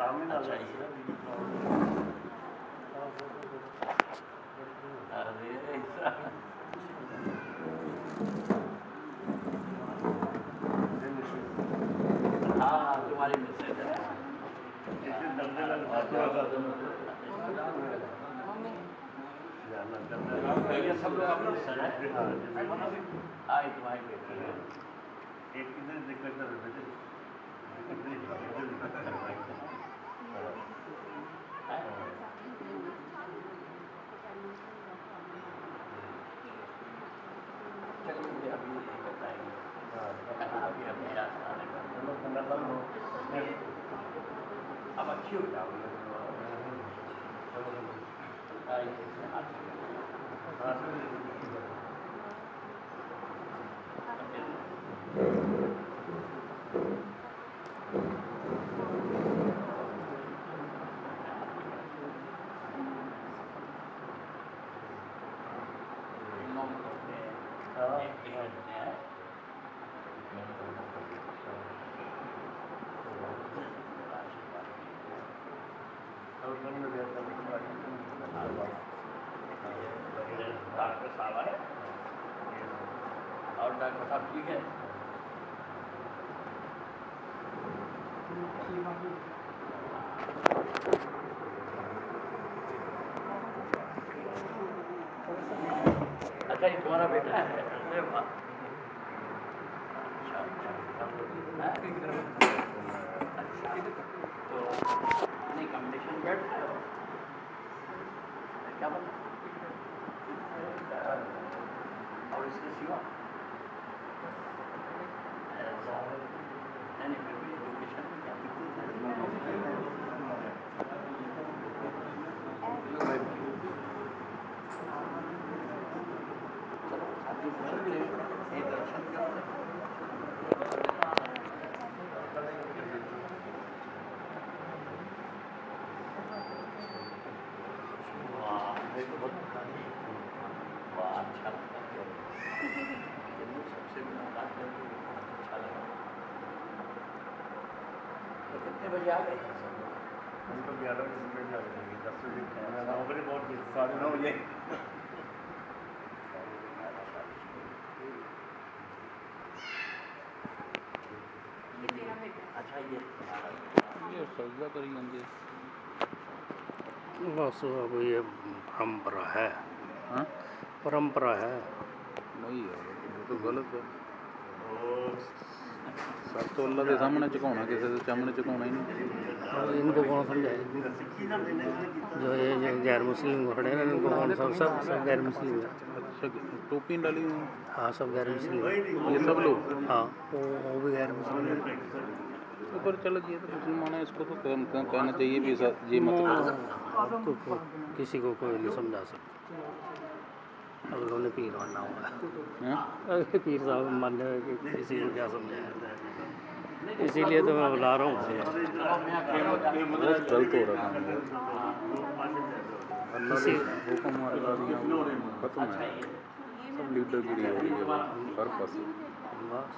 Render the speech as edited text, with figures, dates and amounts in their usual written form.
अच्छा ये अरे हाँ तुम्हारी मैसेज है ये सब लोग अपने सर है हाँ तुम्हारी बेटी है एक किधर दिक्कत कर बेटे चलिए मुझे अभी बताएंगे अभी अभ्यास अब अच्छी हो जाओगे डॉक्टर साहब आए और डॉक्टर साहब ठीक है अच्छा ये तुम्हारा बेटा है अरे वाह अच्छा अच्छा तो नहीं कम्पिटिशन बैठ क्या बना और इसके सिवा नहीं फिर भी एजुकेशन में क्या अच्छा लगता है सबसे मुलाकात करके अच्छा लगा तो कितने बजे आ गए हम तो 11 बजे आ गए 10 बजे 9 बजे बहुत 9:30 बजे अच्छा ये सौदा करी जाती बस अब ये परंपरा है हाँ परंपरा है नहीं है तो गलत है सब तो अल्लाह के सामने झुकाना किसी के सामने झुकाना ही नहीं इनको कौन समझाए जो ये जो गैर मुस्लिम खड़े हैं इनको कौन सब गैर मुस्लिम है अच्छा टोपी डाली हुई हाँ सब गैर मुस्लिम ये सब लोग हाँ वो भी गैर मुस्लिम है ऊपर चलो ये तो मुसलमान है इसको तो कहना चाहिए भी ये मत करो तो किसी को कोई नहीं समझा सकता अब उन्होंने पीर मानना होगा पीर साहब मानने में कि किसी को क्या समझाया इसीलिए तो मैं बुला रहा हूँ बहुत गलत हो रहा है खत्म है सब लीडरगिरी हो रही है हर पास बस